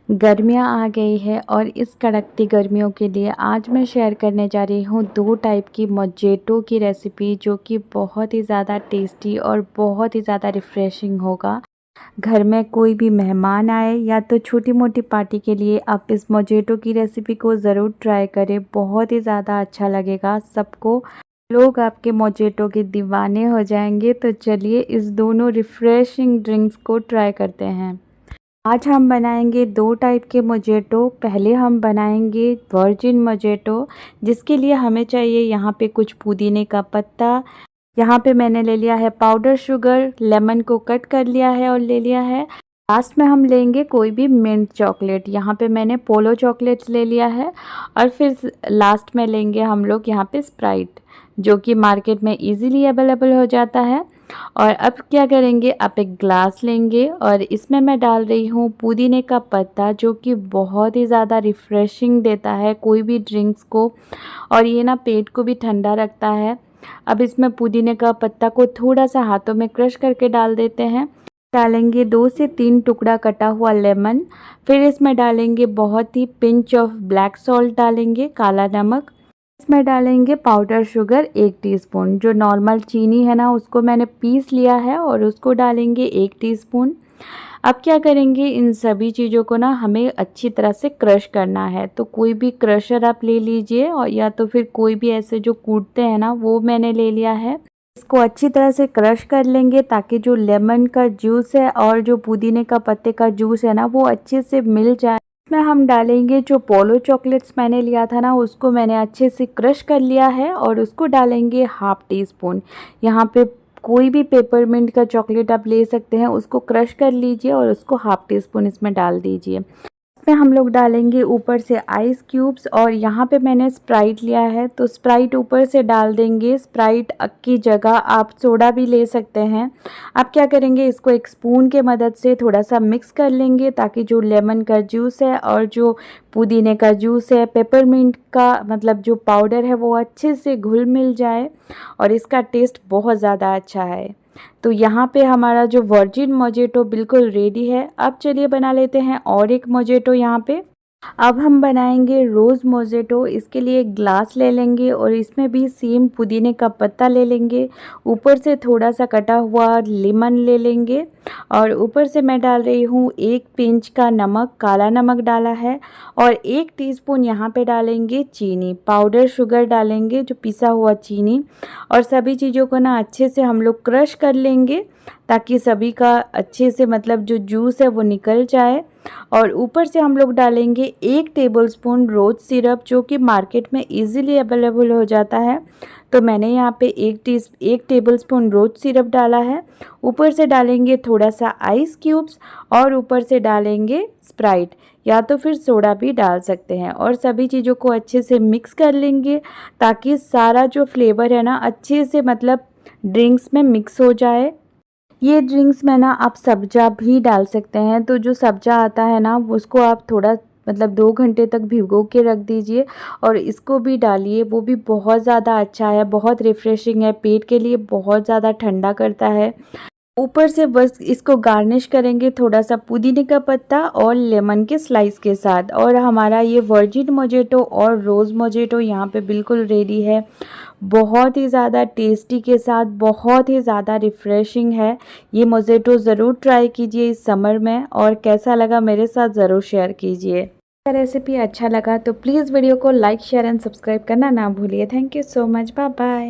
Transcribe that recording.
गर्मियाँ आ गई है और इस कड़कती गर्मियों के लिए आज मैं शेयर करने जा रही हूँ 2 टाइप की मोजिटो की रेसिपी, जो कि बहुत ही ज़्यादा टेस्टी और बहुत ही ज़्यादा रिफ़्रेशिंग होगा। घर में कोई भी मेहमान आए या तो छोटी-मोटी पार्टी के लिए आप इस मोजिटो की रेसिपी को ज़रूर ट्राई करें, बहुत ही ज़्यादा अच्छा लगेगा सबको। लोग आपके मोजिटो के दीवाने हो जाएंगे। तो चलिए इस दोनों रिफ़्रेशिंग ड्रिंक्स को ट्राई करते हैं। आज हम बनाएंगे 2 टाइप के मोजिटो। पहले हम बनाएंगे वर्जिन मोजिटो, जिसके लिए हमें चाहिए यहाँ पे कुछ पुदीने का पत्ता। यहाँ पे मैंने ले लिया है पाउडर शुगर, लेमन को कट कर लिया है और ले लिया है। लास्ट में हम लेंगे कोई भी मिंट चॉकलेट। यहाँ पे मैंने पोलो चॉकलेट ले लिया है। और फिर लास्ट में लेंगे हम लोग यहाँ पे स्प्राइट, जो कि मार्केट में इजीली अवेलेबल हो जाता है। और अब क्या करेंगे, आप एक ग्लास लेंगे और इसमें मैं डाल रही हूँ पुदीने का पत्ता, जो कि बहुत ही ज़्यादा रिफ़्रेशिंग देता है कोई भी ड्रिंक्स को, और ये ना पेट को भी ठंडा रखता है। अब इसमें पुदीने का पत्ता को थोड़ा सा हाथों में क्रश करके डाल देते हैं। डालेंगे 2 से 3 टुकड़ा कटा हुआ लेमन। फिर इसमें डालेंगे बहुत ही पिंच ऑफ ब्लैक सॉल्ट, डालेंगे काला नमक। इसमें डालेंगे पाउडर शुगर 1 टीस्पून। जो नॉर्मल चीनी है ना, उसको मैंने पीस लिया है और उसको डालेंगे 1 टीस्पून। अब क्या करेंगे, इन सभी चीज़ों को ना हमें अच्छी तरह से क्रश करना है। तो कोई भी क्रशर आप ले लीजिए, और या तो फिर कोई भी ऐसे जो कूटते हैं ना, वो मैंने ले लिया है। इसको अच्छी तरह से क्रश कर लेंगे ताकि जो लेमन का जूस है और जो पुदीने का पत्ते का जूस है ना, वो अच्छे से मिल जाए। इसमें हम डालेंगे जो पोलो चॉकलेट्स मैंने लिया था ना, उसको मैंने अच्छे से क्रश कर लिया है और उसको डालेंगे हाफ टी स्पून। यहाँ पे कोई भी पेपरमिंट का चॉकलेट आप ले सकते हैं, उसको क्रश कर लीजिए और उसको हाफ टी स्पून इसमें डाल दीजिए। इसमें हम लोग डालेंगे ऊपर से आइस क्यूब्स, और यहाँ पे मैंने स्प्राइट लिया है तो स्प्राइट ऊपर से डाल देंगे। स्प्राइट की जगह आप सोडा भी ले सकते हैं। अब क्या करेंगे, इसको एक स्पून के मदद से थोड़ा सा मिक्स कर लेंगे ताकि जो लेमन का जूस है और जो पुदीने का जूस है, पेपरमिंट का मतलब जो पाउडर है, वो अच्छे से घुल मिल जाए और इसका टेस्ट बहुत ज़्यादा अच्छा है। तो यहाँ पे हमारा जो वर्जिन मोजिटो बिल्कुल रेडी है। अब चलिए बना लेते हैं और एक मोजिटो यहाँ पे। अब हम बनाएंगे रोज़ मोजिटो। इसके लिए एक ग्लास ले लेंगे और इसमें भी सेम पुदीने का पत्ता ले लेंगे। ऊपर से थोड़ा सा कटा हुआ लेमन ले लेंगे, और ऊपर से मैं डाल रही हूँ 1 पिंच का नमक, काला नमक डाला है, और 1 टीस्पून यहाँ पे डालेंगे चीनी, पाउडर शुगर डालेंगे, जो पिसा हुआ चीनी। और सभी चीज़ों को ना अच्छे से हम लोग क्रश कर लेंगे ताकि सभी का अच्छे से मतलब जो जूस है वो निकल जाए। और ऊपर से हम लोग डालेंगे 1 टेबलस्पून रोज़ सिरप, जो कि मार्केट में इजीली अवेलेबल हो जाता है। तो मैंने यहाँ पे 1 टेबलस्पून रोज़ सिरप डाला है। ऊपर से डालेंगे थोड़ा सा आइस क्यूब्स, और ऊपर से डालेंगे स्प्राइट, या तो फिर सोडा भी डाल सकते हैं। और सभी चीज़ों को अच्छे से मिक्स कर लेंगे ताकि सारा जो फ्लेवर है ना अच्छे से मतलब ड्रिंक्स में मिक्स हो जाए। ये ड्रिंक्स में ना आप सब्जा भी डाल सकते हैं। तो जो सब्जा आता है ना, उसको आप थोड़ा मतलब 2 घंटे तक भिगो के रख दीजिए और इसको भी डालिए। वो भी बहुत ज़्यादा अच्छा है, बहुत रिफ़्रेशिंग है, पेट के लिए बहुत ज़्यादा ठंडा करता है। ऊपर से बस इसको गार्निश करेंगे थोड़ा सा पुदीने का पत्ता और लेमन के स्लाइस के साथ। और हमारा ये वर्जिन मोजिटो और रोज़ मोजिटो यहाँ पे बिल्कुल रेडी है। बहुत ही ज़्यादा टेस्टी के साथ बहुत ही ज़्यादा रिफ़्रेशिंग है। ये मोजिटो ज़रूर ट्राई कीजिए इस समर में, और कैसा लगा मेरे साथ ज़रूर शेयर कीजिए। रेसिपी अच्छा लगा तो प्लीज़ वीडियो को लाइक, शेयर एंड सब्सक्राइब करना ना भूलिए। Thank you so much. Bye bye.